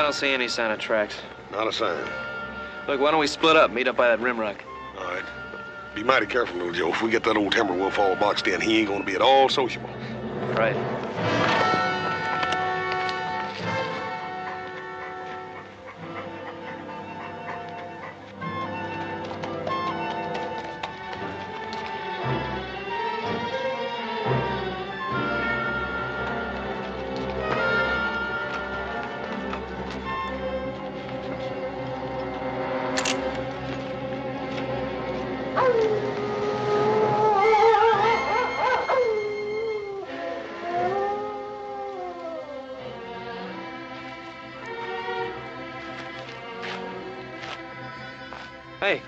don't see any sign of tracks. Not a sign. Look, why don't we split up, meet up by that rim rock? All right. Be mighty careful, little Joe. If we get that old timber wolf all boxed in, he ain't gonna be at all sociable. Right. Hey.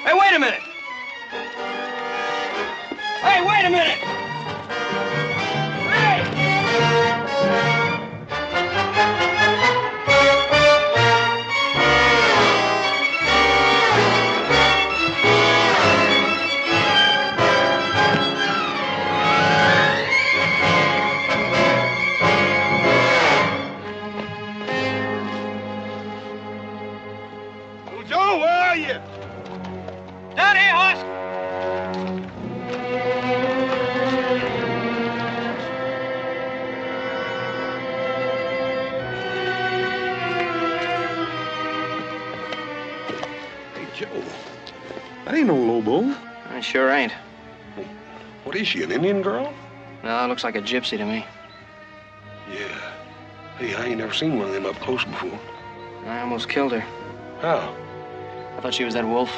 Hey, wait a minute! Hey, wait a minute! Joe, where are you? Down here, horse! Hey, Joe. That ain't no Lobo. I sure ain't. What is she, an Indian girl? No, it looks like a gypsy to me. Yeah. Hey, I ain't never seen one of them up close before. I almost killed her. How? I thought she was that wolf.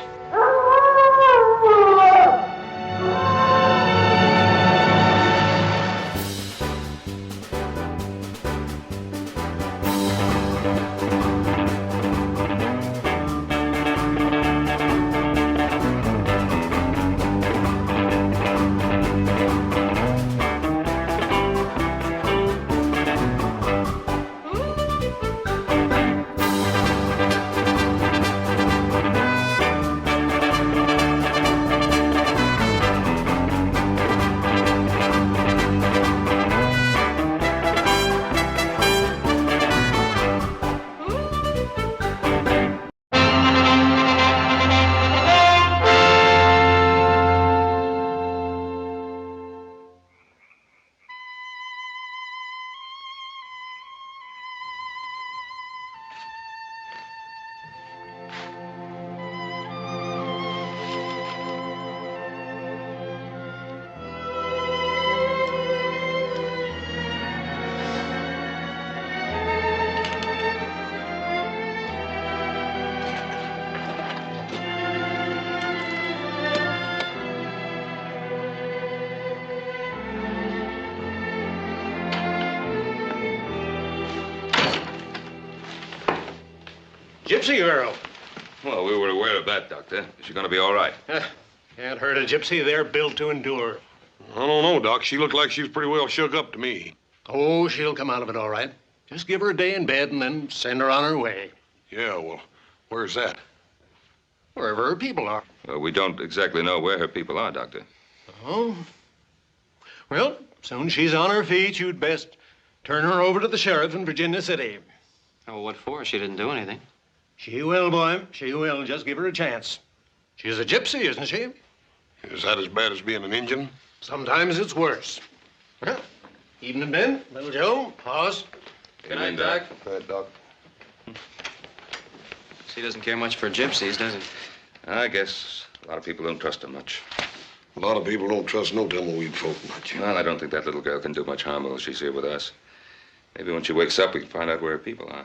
Gypsy girl. Well, we were aware of that, Doctor. Is she going to be all right? Can't hurt a gypsy. They're built to endure. I don't know, Doc. She looked like she was pretty well shook up to me. Oh, she'll come out of it all right. Just give her a day in bed and then send her on her way. Yeah, well, where's that? Wherever her people are. Well, we don't exactly know where her people are, Doctor. Oh. Well, soon as she's on her feet, you'd best turn her over to the sheriff in Virginia City. Oh, what for? She didn't do anything. She will, boy. She will. Just give her a chance. She's a gypsy, isn't she? Is that as bad as being an Indian? Sometimes it's worse. Well, evening, Ben. Little Joe. Pause. Good night, Doc. Good night, Doc. He doesn't care much for gypsies, does he? I guess a lot of people don't trust her much. A lot of people don't trust no tumbleweed folk much. Well, I don't think that little girl can do much harm while she's here with us. Maybe when she wakes up, we can find out where her people are.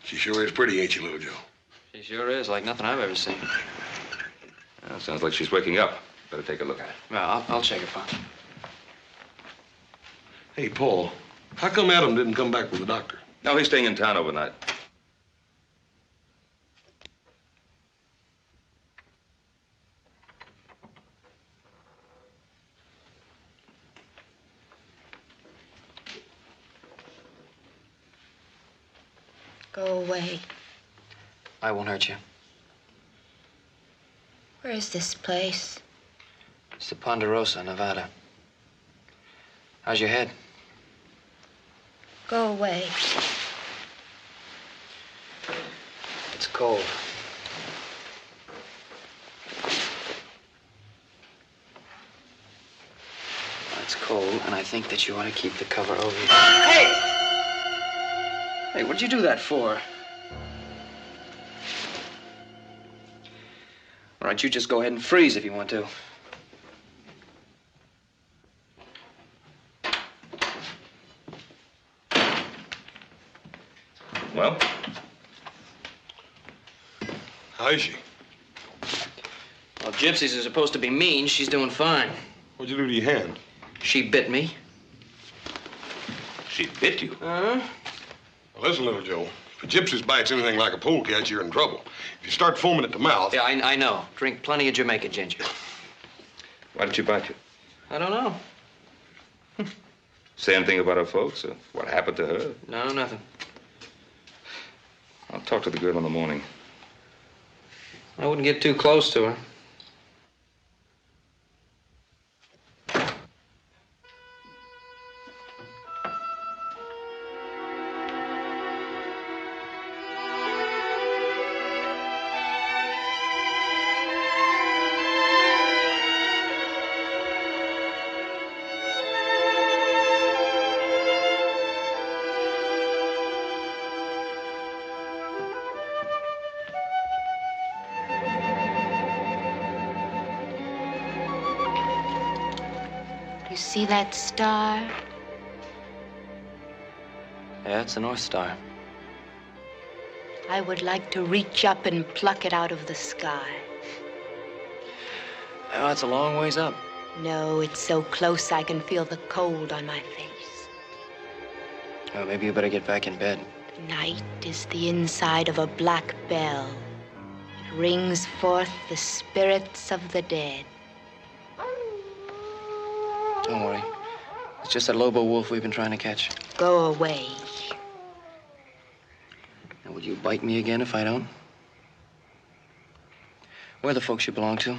She sure is pretty, ain't she, little Joe? She sure is, like nothing I've ever seen. Well, sounds like she's waking up. Better take a look at her. Well, I'll check it, Pop. Hey, Paul, how come Adam didn't come back with the doctor? No, he's staying in town overnight. Go away. I won't hurt you. Where is this place? It's the Ponderosa, Nevada. How's your head? Go away. It's cold. It's cold, and I think that you ought to keep the cover over you. Hey! Hey, what'd you do that for? All right, you just go ahead and freeze if you want to. Well? How is she? Well, gypsies are supposed to be mean. She's doing fine. What'd you do to your hand? She bit me. She bit you? Uh-huh. Well, listen, little Joe. If a gypsy's bites anything like a polecat, you're in trouble. If you start foaming at the mouth... Yeah, I know. Drink plenty of Jamaica ginger. Why did she bite you? I don't know. Say anything about her folks or what happened to her? No, nothing. I'll talk to the girl in the morning. I wouldn't get too close to her. See that star? Yeah, it's the North Star. I would like to reach up and pluck it out of the sky. Oh, it's a long ways up. No, it's so close I can feel the cold on my face. Oh, maybe you better get back in bed. Night is the inside of a black bell. It rings forth the spirits of the dead. Don't worry. It's just that Lobo wolf we've been trying to catch. Go away. And will you bite me again if I don't? Where are the folks you belong to?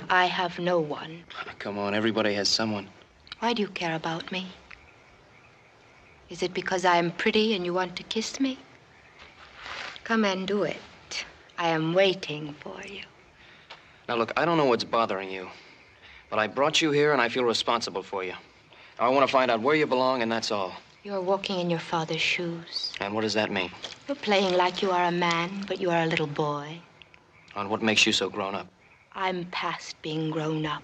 I have no one. Come on, everybody has someone. Why do you care about me? Is it because I am pretty and you want to kiss me? Come and do it. I am waiting for you. Now, look, I don't know what's bothering you, but I brought you here and I feel responsible for you. I want to find out where you belong, and that's all. You're walking in your father's shoes. And what does that mean? You're playing like you are a man, but you are a little boy. On what makes you so grown up? I'm past being grown up.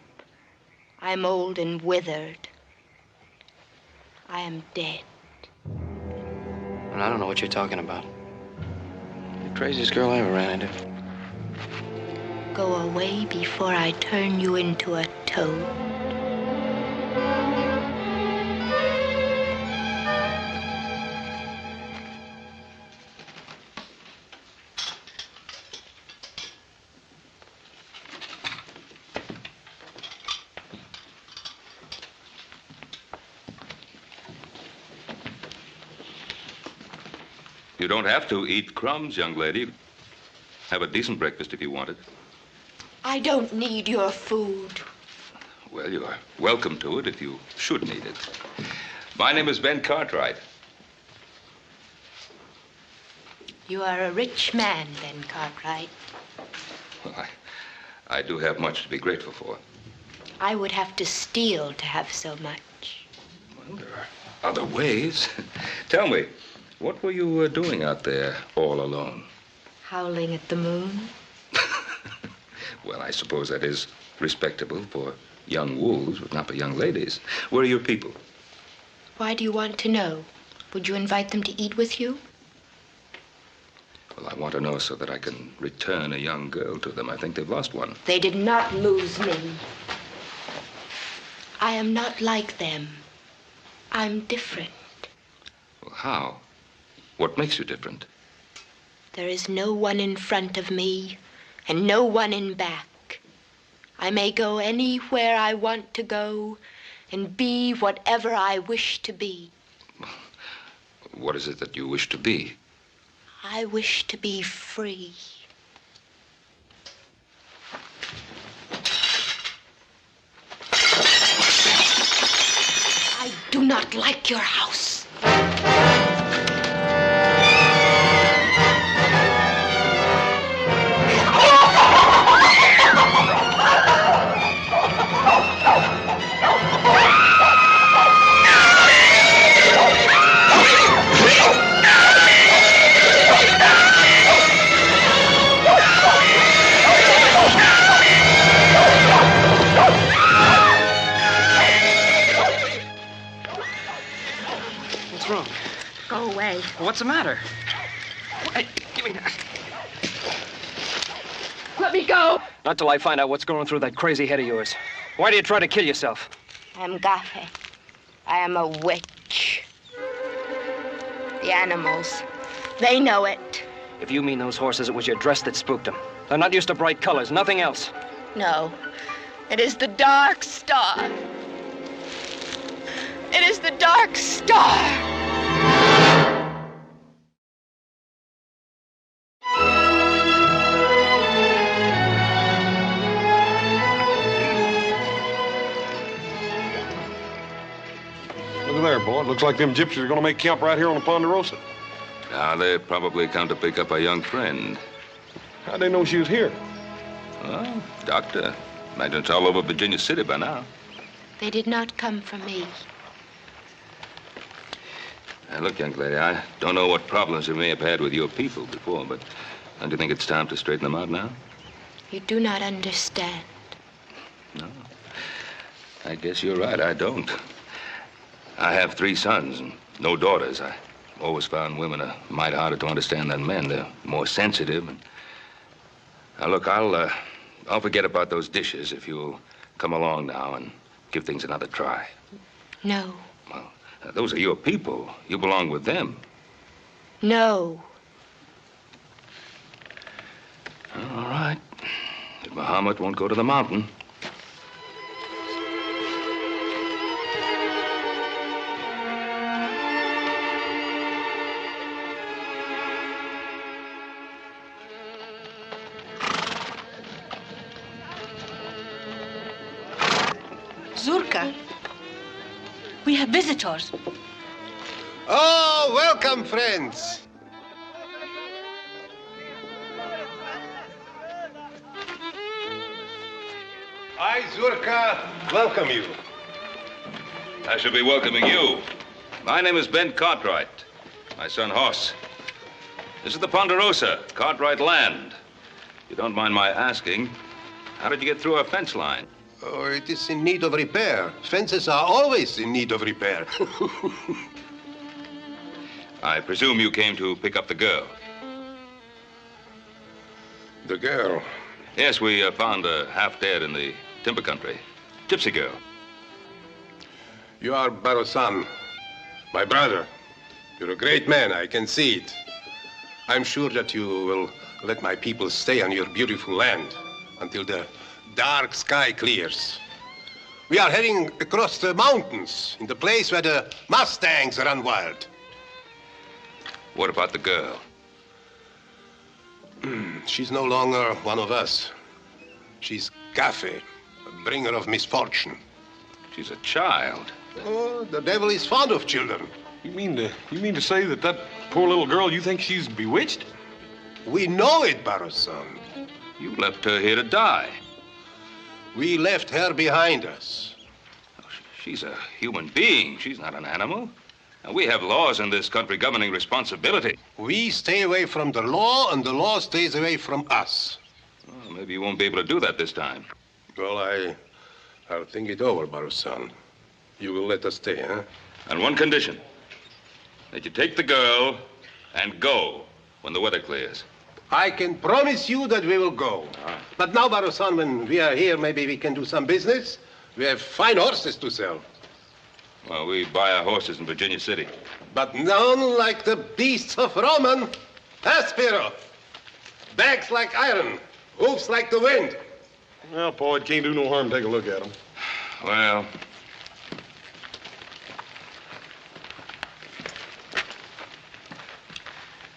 I'm old and withered. I am dead. And I don't know what you're talking about. You're the craziest girl I ever ran into. Go away before I turn you into a toad. You don't have to eat crumbs, young lady. Have a decent breakfast if you want it. I don't need your food. Well, you are welcome to it if you should need it. My name is Ben Cartwright. You are a rich man, Ben Cartwright. Well, I do have much to be grateful for. I would have to steal to have so much. Well, there are other ways. Tell me, what were you doing out there all alone? Howling at the moon. Well, I suppose that is respectable for young wolves, but not for young ladies. Where are your people? Why do you want to know? Would you invite them to eat with you? Well, I want to know so that I can return a young girl to them. I think they've lost one. They did not lose me. I am not like them. I'm different. Well, how? What makes you different? There is no one in front of me and no one in back. I may go anywhere I want to go and be whatever I wish to be. What is it that you wish to be? I wish to be free. I do not like your house. What's the matter? Hey, give me that. Let me go. Not till I find out what's going through that crazy head of yours. Why do you try to kill yourself? I'm Gafe. I am a witch. The animals, they know it. If you mean those horses, it was your dress that spooked them. They're not used to bright colors, nothing else. No, it is the dark star. It is the dark star. Look there, boy. It looks like them gypsies are going to make camp right here on the Ponderosa. Now, they probably come to pick up a young friend. How'd they know she was here? Well, doctor, imagine it's all over Virginia City by now. They did not come for me. Now, look, young lady, I don't know what problems you may have had with your people before, but don't you think it's time to straighten them out now? You do not understand. No. I guess you're right, I don't. I have 3 sons and no daughters. I always found women a mite harder to understand than men. They're more sensitive. And... Now, look, I'll forget about those dishes if you'll come along now and give things another try. No. Well, those are your people. You belong with them. No. All right. If Muhammad won't go to the mountain. Zurka, we have visitors. Oh, welcome, friends. I, Zurka, welcome you. I should be welcoming you. My name is Ben Cartwright. My son, Hoss. This is the Ponderosa, Cartwright land. If you don't mind my asking, how did you get through our fence line? Oh, it is in need of repair. Fences are always in need of repair. I presume you came to pick up the girl. The girl. Yes, we found her half dead in the timber country. Gypsy girl. You are Barosan, my brother. You're a great man, I can see it. I'm sure that you will let my people stay on your beautiful land until the dark sky clears. We are heading across the mountains in the place where the Mustangs run wild. What about the girl? She's no longer one of us. She's Gafe, a bringer of misfortune. She's a child. Oh, the devil is fond of children. You mean to say that poor little girl, you think she's bewitched? We know it, Barosan. You left her here to die. We left her behind us. She's a human being. She's not an animal. And we have laws in this country governing responsibility. We stay away from the law, and the law stays away from us. Well, maybe you won't be able to do that this time. Well, I'll think it over, Barosan. You will let us stay, huh? On one condition. That you take the girl and go when the weather clears. I can promise you that we will go. But now, Barosan, when we are here, maybe we can do some business. We have fine horses to sell. Well, we buy our horses in Virginia City. But none like the beasts of Roman. Aspiro. Backs like iron. Hoofs like the wind. Well, Paul, it can't do no harm to take a look at them. Well...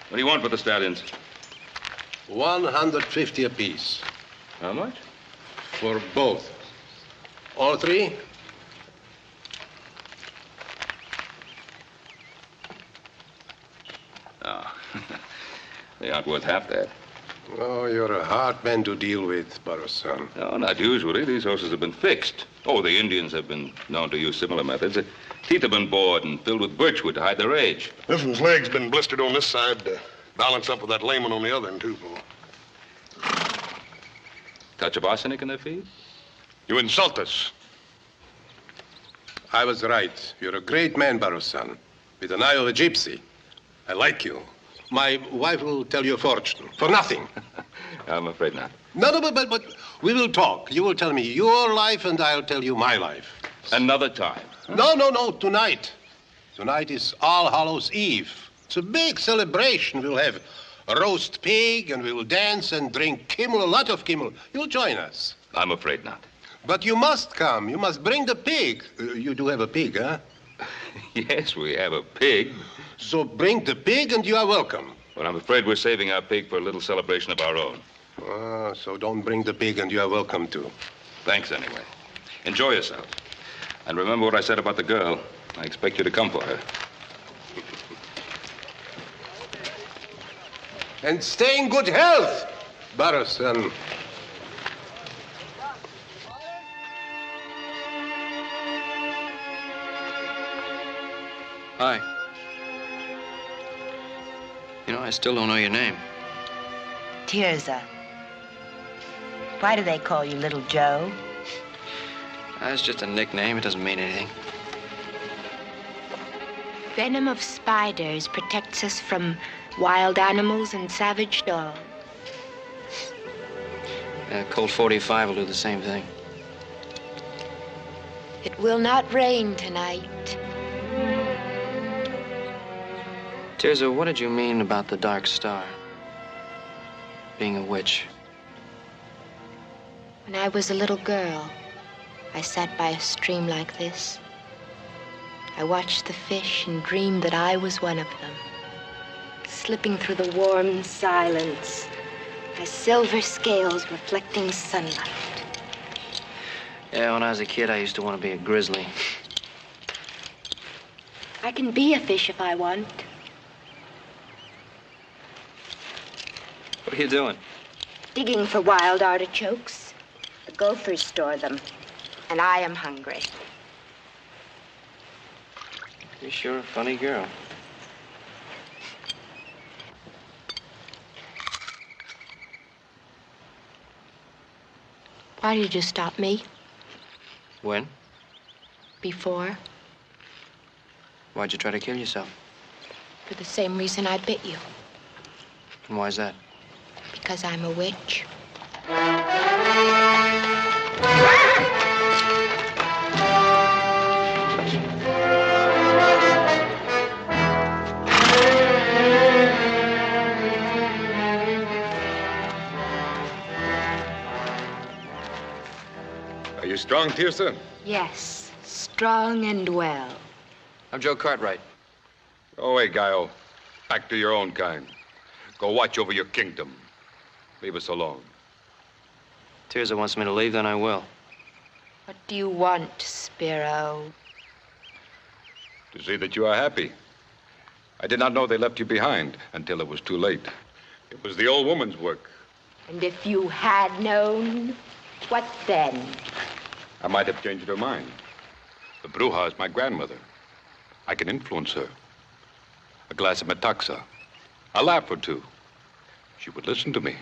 What do you want for the stallions? 150 apiece. How much? For both. All 3? Oh, they aren't worth half that. Oh, you're a hard man to deal with, Barosan. No, not usually. These horses have been fixed. Oh, the Indians have been known to use similar methods. The teeth have been bored and filled with birchwood to hide their age. This one's leg's been blistered on this side to balance up with that lame one on the other end, too, Paul. Touch of arsenic in their feet? You insult us. I was right. You're a great man, Barosan, with an eye of a gypsy. I like you. My wife will tell you a fortune for nothing. I'm afraid not. No, but we will talk. You will tell me your life, and I'll tell you my life. Another time. No, tonight. Tonight is All Hallows Eve. It's a big celebration. We'll have a roast pig, and we'll dance and drink Kimmel, a lot of Kimmel. You'll join us. I'm afraid not. But you must come. You must bring the pig. You do have a pig, huh? Yes, we have a pig. So bring the pig, and you are welcome. But I'm afraid we're saving our pig for a little celebration of our own. So don't bring the pig, and you are welcome too. Thanks anyway. Enjoy yourself. And remember what I said about the girl. I expect you to come for her. And stay in good health, Barrow-son. Hi. You know, I still don't know your name. Tirza. Why do they call you Little Joe? That's just a nickname. It doesn't mean anything. Venom of spiders protects us from wild animals and savage dogs. Colt 45 will do the same thing. It will not rain tonight. Tirza, what did you mean about the Dark Star? Being a witch. When I was a little girl, I sat by a stream like this. I watched the fish and dreamed that I was one of them, slipping through the warm silence, my silver scales reflecting sunlight. Yeah, when I was a kid, I used to want to be a grizzly. I can be a fish if I want. What are you doing? Digging for wild artichokes. The gophers store them, and I am hungry. You're sure a funny girl. Why did you stop me? When? Before? Why'd you try to kill yourself? For the same reason I bit you. And why's that? Because I'm a witch. Are you strong, Tirza? Yes, strong and well. I'm Joe Cartwright. Go away, Guile. Back to your own kind. Go watch over your kingdom. Leave us alone. Tirza wants me to leave, then I will. What do you want, Spiro? To see that you are happy. I did not know they left you behind until it was too late. It was the old woman's work. And if you had known, what then? I might have changed her mind. The Bruja is my grandmother. I can influence her. A glass of metaxa. A laugh or two. She would listen to me.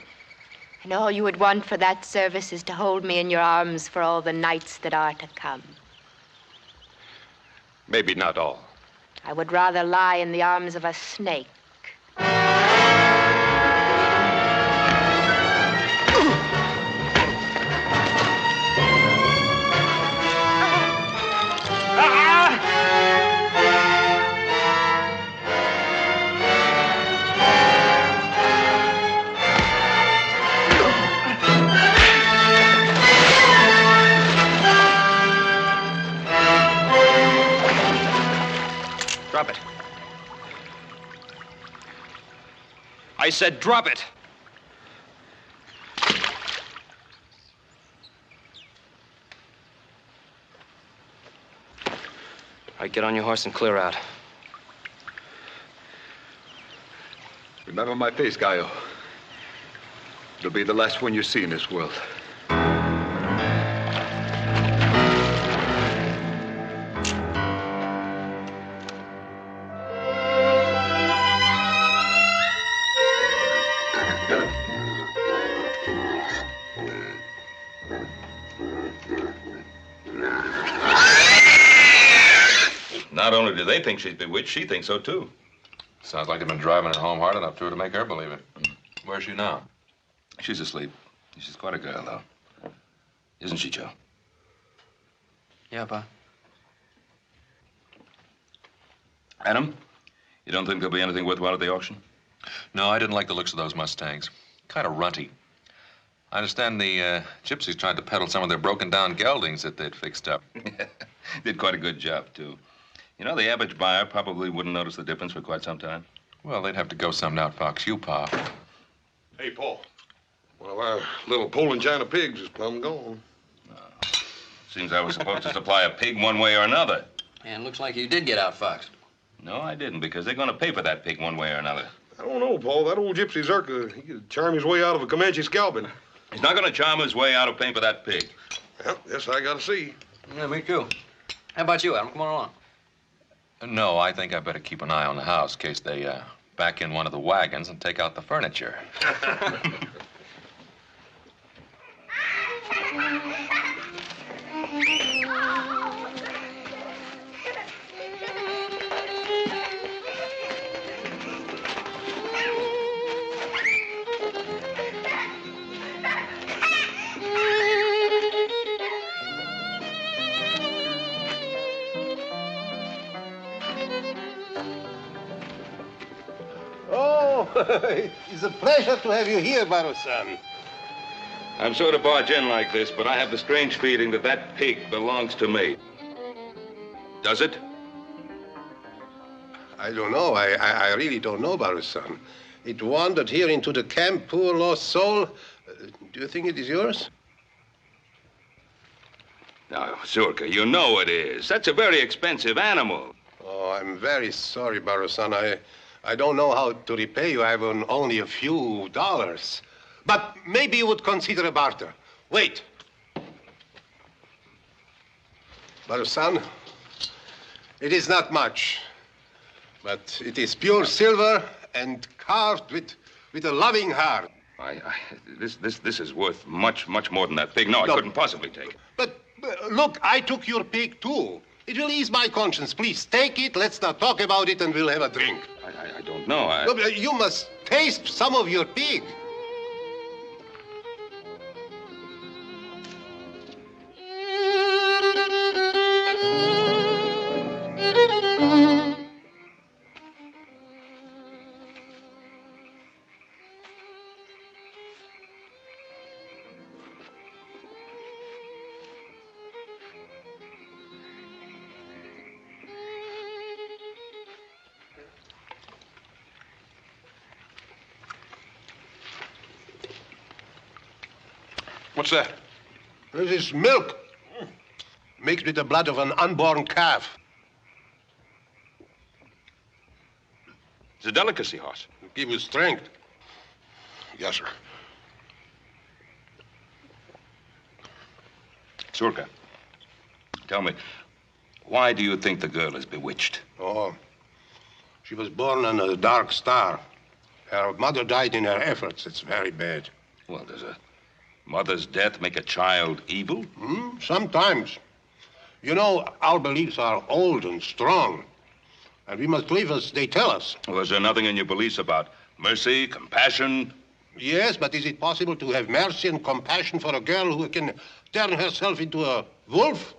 And all you would want for that service is to hold me in your arms for all the nights that are to come. Maybe not all. I would rather lie in the arms of a snake. Drop it. I said drop it. All right, get on your horse and clear out. Remember my face, Gallo. It'll be the last one you see in this world. Not only do they think she's bewitched, she thinks so, too. Sounds like you've been driving her home hard enough to make her believe it. Where's she now? She's asleep. She's quite a girl, though. Isn't she, Joe? Yeah, Pa. Adam, you don't think there'll be anything worthwhile at the auction? No, I didn't like the looks of those Mustangs. Kind of runty. I understand the gypsies tried to peddle some of their broken-down geldings that they'd fixed up. Did quite a good job, too. You know, the average buyer probably wouldn't notice the difference for quite some time. Well, they'd have to go something out, Fox. You, Pa. Hey, Paul. Well, our little Poland China pigs is plumb gone. Seems I was supposed to supply a pig one way or another. And looks like you did get out, Fox. No, I didn't, because they're going to pay for that pig one way or another. I don't know, Paul. That old gypsy Zerka, he could charm his way out of a Comanche scalping. He's not going to charm his way out of paying for that pig. Well, yes, I gotta see. Yeah, me too. How about you, Adam? Come on along. No, I think I better keep an eye on the house in case they back in one of the wagons and take out the furniture. It's a pleasure to have you here, Baro-san. I'm sorry to barge in like this, but I have the strange feeling that that pig belongs to me. Does it? I don't know. I really don't know, Baro-san. It wandered here into the camp, poor lost soul. Do you think it is yours? Now, Zurka, you know it is. That's a very expensive animal. Oh, I'm very sorry, Baro-san. I don't know how to repay you. I have only a few dollars. But maybe you would consider a barter. Wait. Baro-san, it is not much, but it is pure silver and carved with a loving heart. This is worth much more than that pig. No, I couldn't possibly take it. But look, I took your pig too. It will ease my conscience. Please take it. Let's not talk about it, and we'll have a drink. I don't know. Look, you must taste some of your pig. What's that? This is milk, mixed with the blood of an unborn calf. It's a delicacy, horse. It'll give you strength. Yes, sir. Zurka, tell me, why do you think the girl is bewitched? Oh, she was born on a dark star. Her mother died in her efforts. It's very bad. Well, does a mother's death make a child evil? Sometimes. You know, our beliefs are old and strong, and we must live as they tell us. Well, is there nothing in your beliefs about mercy, compassion? Yes, but is it possible to have mercy and compassion for a girl who can turn herself into a wolf?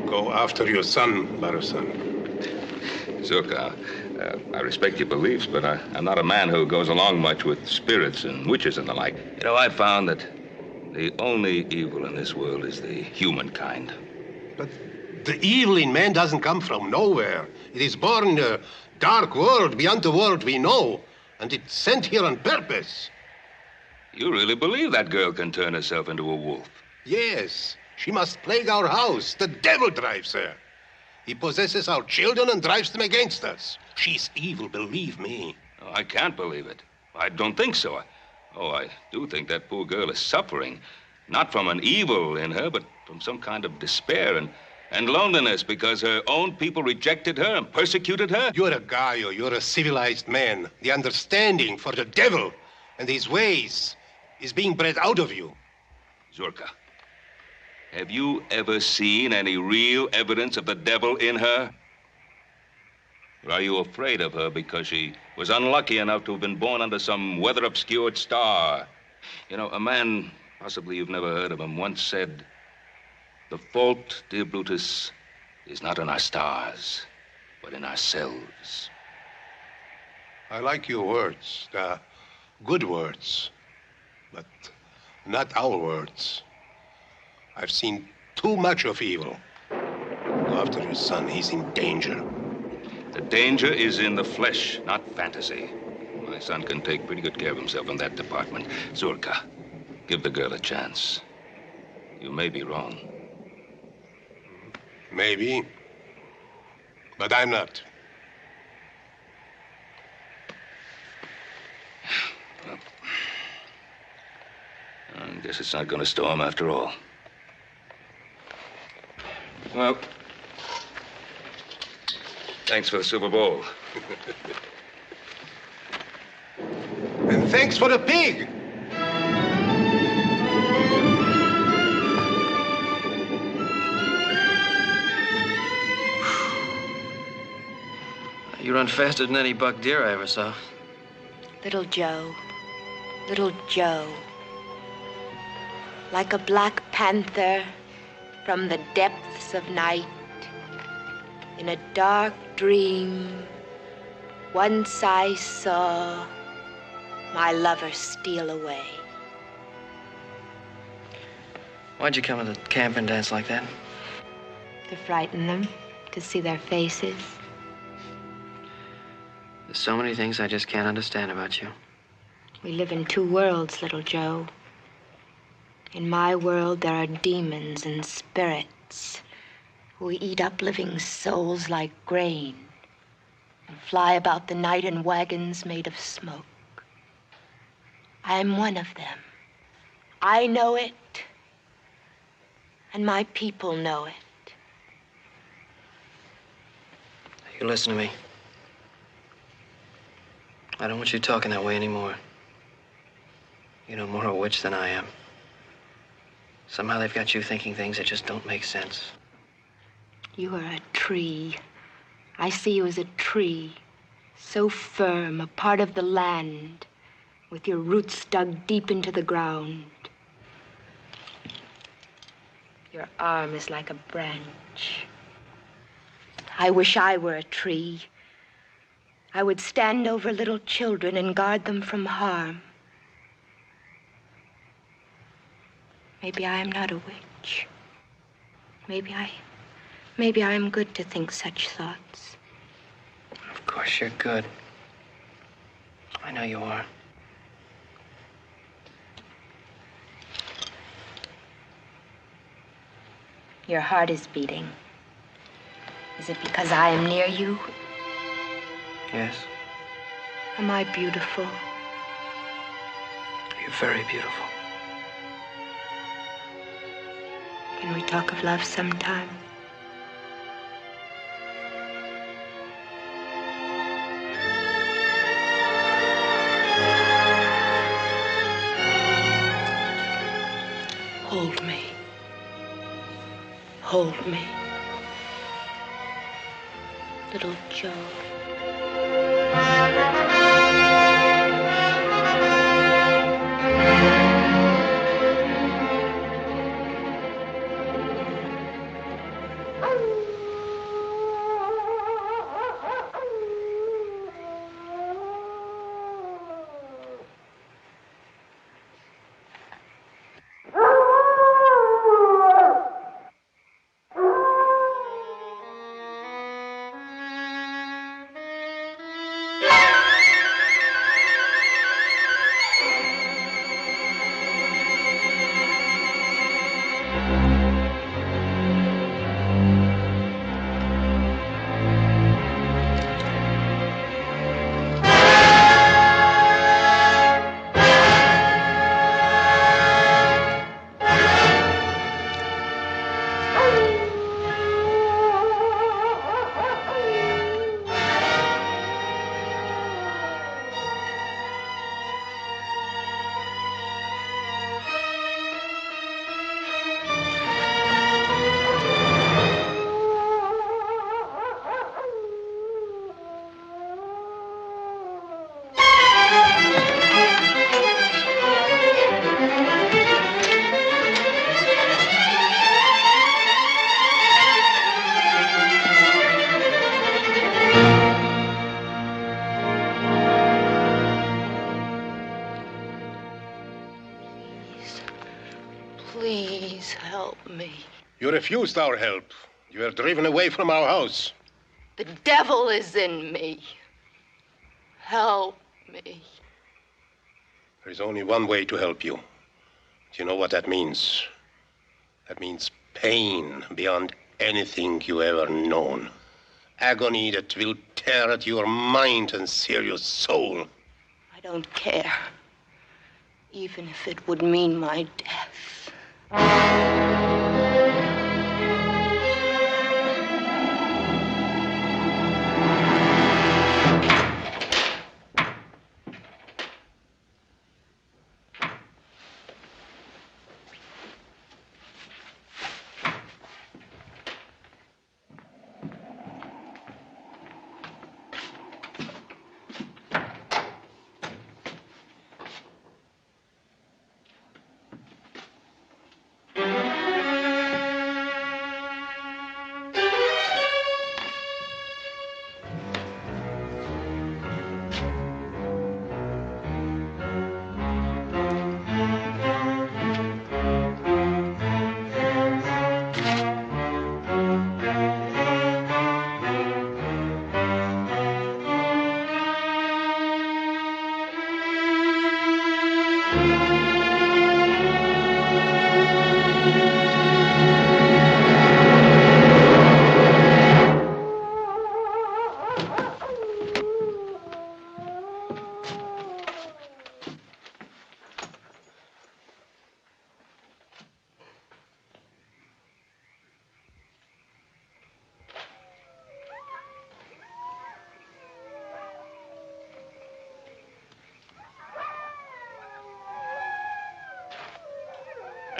Go after your son, Barasan. Zurka, I respect your beliefs, but I'm not a man who goes along much with spirits and witches and the like. You know, I've found that the only evil in this world is the humankind. But the evil in man doesn't come from nowhere. It is born in a dark world beyond the world we know, and it's sent here on purpose. You really believe that girl can turn herself into a wolf? Yes, she must plague our house. The devil drives her. He possesses our children and drives them against us. She's evil, believe me. Oh, I can't believe it. I don't think so. I do think that poor girl is suffering, not from an evil in her, but from some kind of despair and loneliness because her own people rejected her and persecuted her. You're a Gaio. You're a civilized man. The understanding for the devil and his ways is being bred out of you. Zurka, have you ever seen any real evidence of the devil in her? Or are you afraid of her because she was unlucky enough to have been born under some weather-obscured star? You know, a man, possibly you've never heard of him, once said, "The fault, dear Brutus, is not in our stars, but in ourselves." I like your words. They're good words, but not our words. I've seen too much of evil. Go after your son. He's in danger. The danger is in the flesh, not fantasy. My son can take pretty good care of himself in that department. Zurka, give the girl a chance. You may be wrong. Maybe, but I'm not. Well, I guess it's not going to storm after all. Well, thanks for the Super Bowl. And thanks for the pig. You run faster than any buck deer I ever saw. Little Joe, little Joe. Like a black panther from the depths of night, in a dark dream, once I saw my lover steal away. Why'd you come to the camp and dance like that? To frighten them, to see their faces. There's so many things I just can't understand about you. We live in two worlds, little Joe. In my world, there are demons and spirits who eat up living souls like grain and fly about the night in wagons made of smoke. I'm one of them. I know it, and my people know it. You listen to me. I don't want you talking that way anymore. You're no more a witch than I am. Somehow they've got you thinking things that just don't make sense. You are a tree. I see you as a tree, so firm, a part of the land, with your roots dug deep into the ground. Your arm is like a branch. I wish I were a tree. I would stand over little children and guard them from harm. Maybe I am not a witch. Maybe I am good to think such thoughts. Of course you're good. I know you are. Your heart is beating. Is it because I am near you? Yes. Am I beautiful? You're very beautiful. Can we talk of love sometime? Hold me. Hold me. Little Joe. Please help me. You refused our help. You were driven away from our house. The devil is in me. Help me. There is only one way to help you. Do you know what that means? That means pain beyond anything you ever known. Agony that will tear at your mind and sear your soul. I don't care. Even if it would mean my death.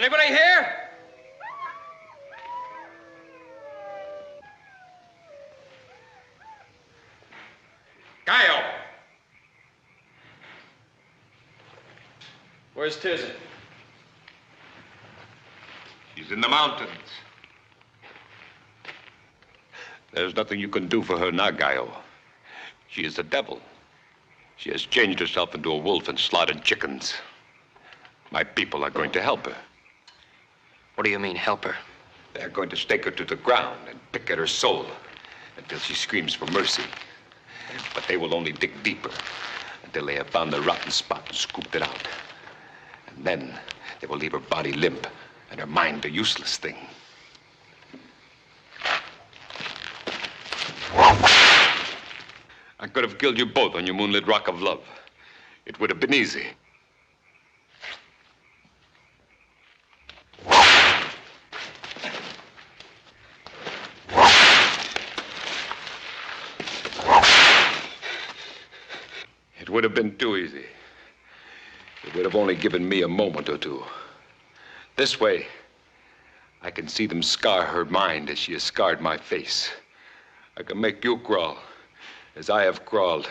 Anybody here? Gallo! Where's Tirzah? She's in the mountains. There's nothing you can do for her now, Gallo. She is the devil. She has changed herself into a wolf and slaughtered chickens. My people are going to help her. What do you mean, help her? They're going to stake her to the ground and pick at her soul until she screams for mercy. But they will only dig deeper until they have found the rotten spot and scooped it out. And then they will leave her body limp and her mind a useless thing. I could have killed you both on your moonlit rock of love. It would have been easy. It would have been too easy. It would have only given me a moment or two. This way, I can see them scar her mind as she has scarred my face. I can make you crawl as I have crawled.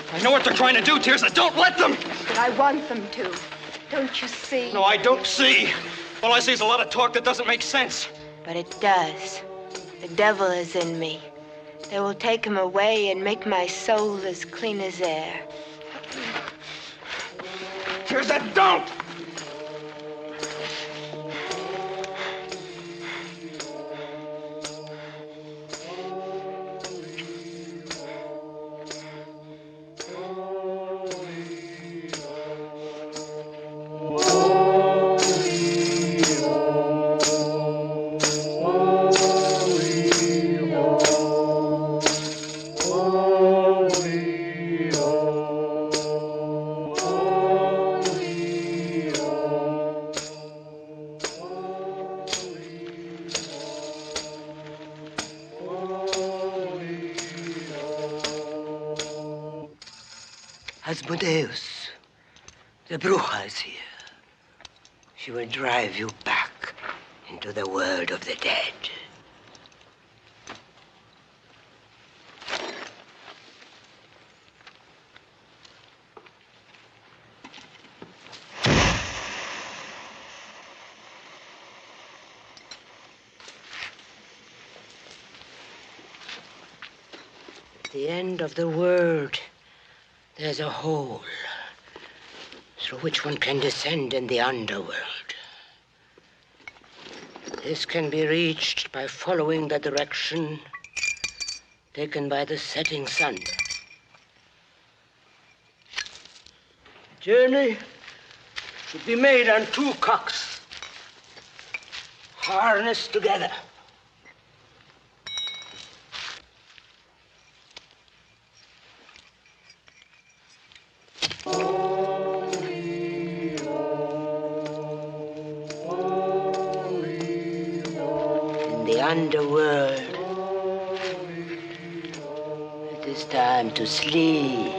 I know what they're trying to do, Tirzah. Don't let them! But I want them to. Don't you see? No, I don't see. All I see is a lot of talk that doesn't make sense. But it does. The devil is in me. They will take him away and make my soul as clean as air. Tirzah, don't! Asmodeus, the Bruja is here. She will drive you back into the world of the dead. At the end of the world, there's a hole through which one can descend in the underworld. This can be reached by following the direction taken by the setting sun. The journey should be made on 2 cocks. harness together. In the underworld, it is time to sleep.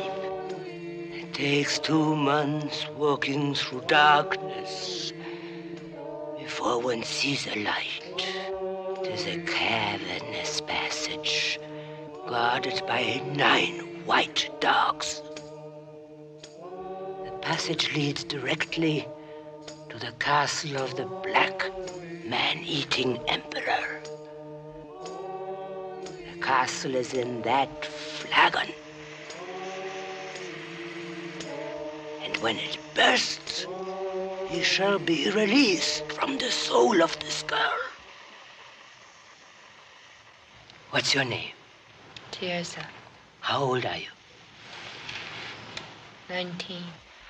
It takes 2 months walking through darkness before one sees a light. It is a cavernous passage guarded by 9 white dogs. The passage leads directly to the castle of the Black Man-Eating Emperor. The castle is in that flagon. And when it bursts, he shall be released from the soul of this girl. What's your name? Tirza, How old are you? 19.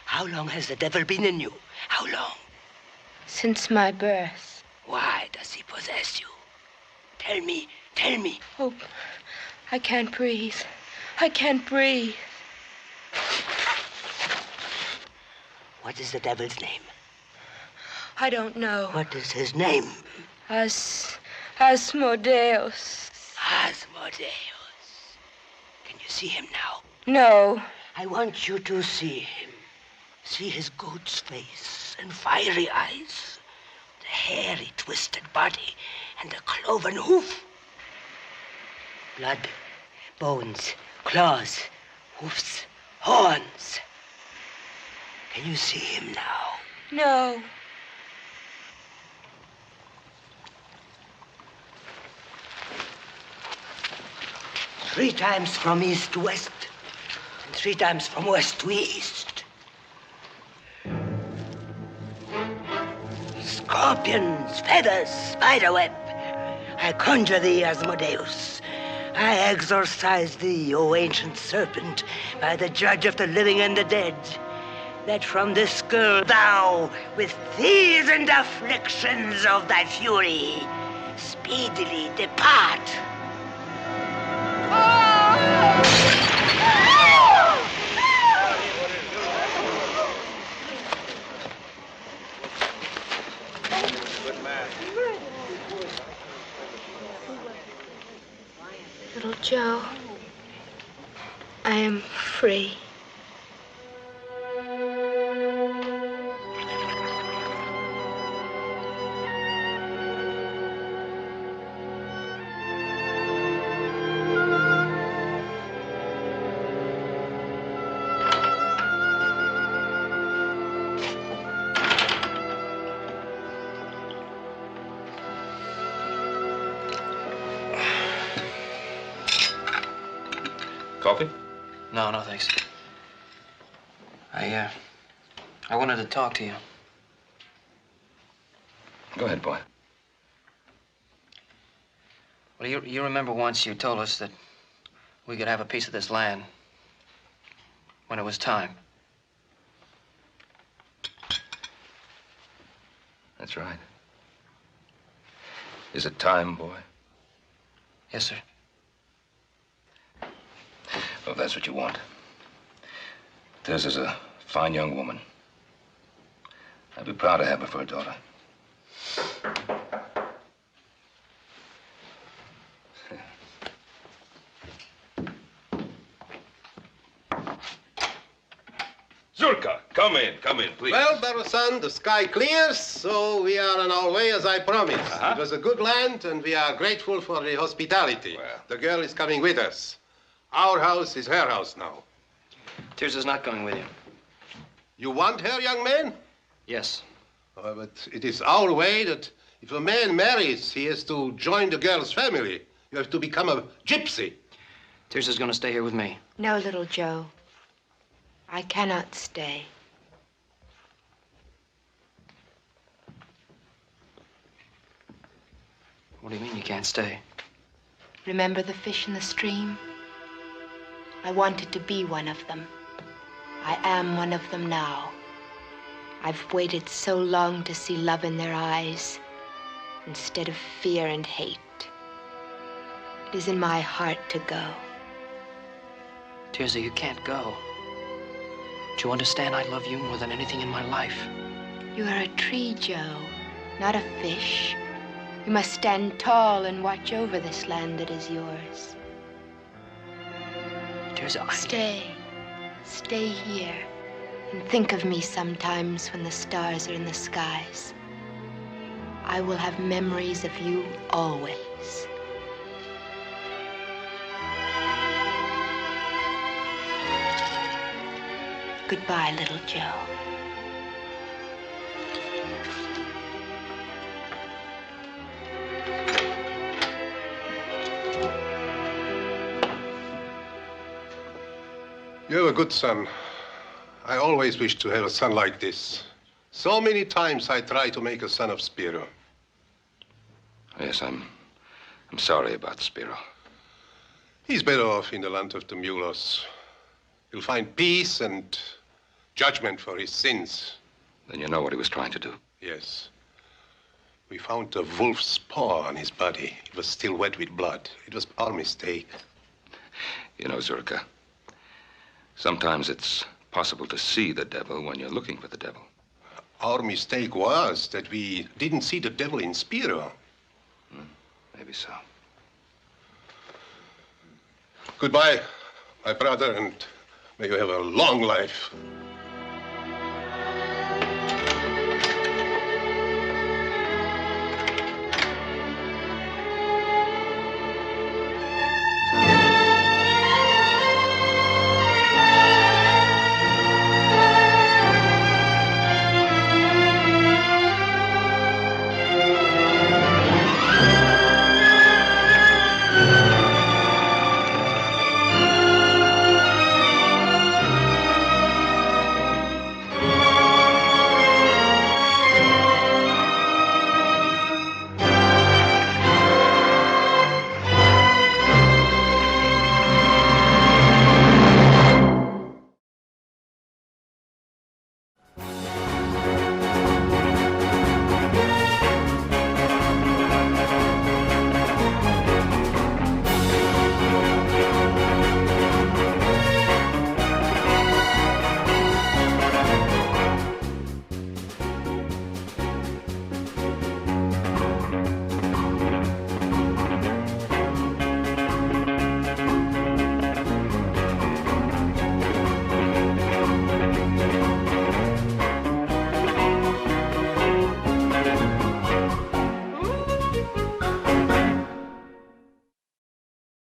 How long has the devil been in you? How long? Since my birth. Why does he possess you? Tell me, tell me. Oh, I can't breathe. I can't breathe. What is the devil's name? I don't know. What is his name? Asmodeus. Asmodeus. Can you see him now? No. I want you to see him. See his goat's face and fiery eyes, the hairy, twisted body, and the cloven hoof. Blood, bones, claws, hoofs, horns. Can you see him now? No. Three times from east to west, and 3 times from west to east. Scorpions, feathers, spiderweb. I conjure thee, Asmodeus. I exorcise thee, O ancient serpent, by the judge of the living and the dead, that from this girl thou, with fears and afflictions of thy fury, speedily depart. Little Joe, I am free. Coffee? No, no, thanks. I wanted to talk to you. Go ahead, boy. Well, you remember once you told us that we could have a piece of this land when it was time. That's right. Is it time, boy? Yes, sir. Well, if that's what you want. This is a fine young woman. I'd be proud to have her for a daughter. Zurka, come in, please. Well, Barusan, the sky clears, so we are on our way as I promised. It was a good land, and we are grateful for the hospitality. Well. The girl is coming with us. Our house is her house now. Tirza's not going with you. You want her, young man? Yes. But it is our way that if a man marries, he has to join the girl's family. You have to become a gypsy. Tirza's going to stay here with me. No, little Joe. I cannot stay. What do you mean you can't stay? Remember the fish in the stream? I wanted to be one of them. I am one of them now. I've waited so long to see love in their eyes. instead of fear and hate. It is in my heart to go. Tirza, you can't go. Do you understand I love you more than anything in my life? You are a tree, Joe, not a fish. You must stand tall and watch over this land that is yours. Tirza, Stay here and think of me sometimes when the stars are in the skies. I will have memories of you always. Goodbye, little Joe. You're a good son. I always wished to have a son like this. So many times I tried to make a son of Spiro. Yes, I'm sorry about Spiro. He's better off in the land of the mulos. He'll find peace and judgment for his sins. Then you know what he was trying to do. Yes. We found a wolf's paw on his body. It was still wet with blood. It was our mistake. You know, Zurka, sometimes it's possible to see the devil when you're looking for the devil. Our mistake was that we didn't see the devil in Spiro. Maybe so. Goodbye, my brother, and may you have a long life.